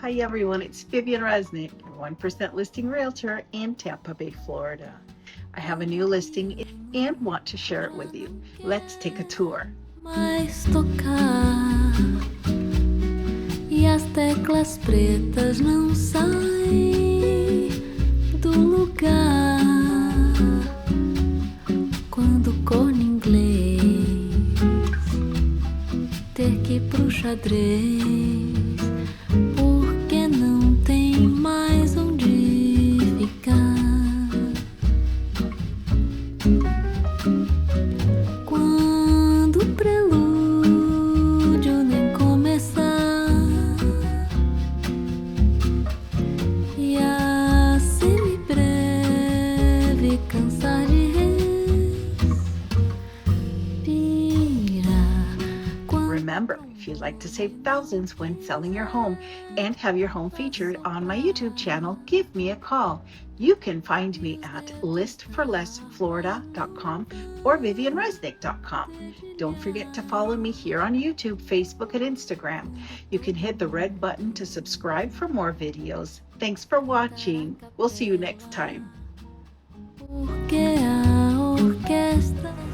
Hi everyone, it's Vivian Resnick, your 1% listing realtor in Tampa Bay, Florida. I have a new listing and want to share it with you. Let's take a tour. Mais tocar e as teclas pretas não saem do lugar quando o corno inglês ter que ir pro xadrez porque não tem mais onde ficar. Quando o prelúdio nem começar e a semibreve cansar de respirar. Remember, if you'd like to save thousands when selling your home and have your home featured on my YouTube channel, give me a call. You can find me at listforlessflorida.com or vivianresnick.com. Don't forget to follow me here on YouTube, Facebook, and Instagram. You can hit the red button to subscribe for more videos. Thanks for watching. We'll see you next time. Porque a orquestra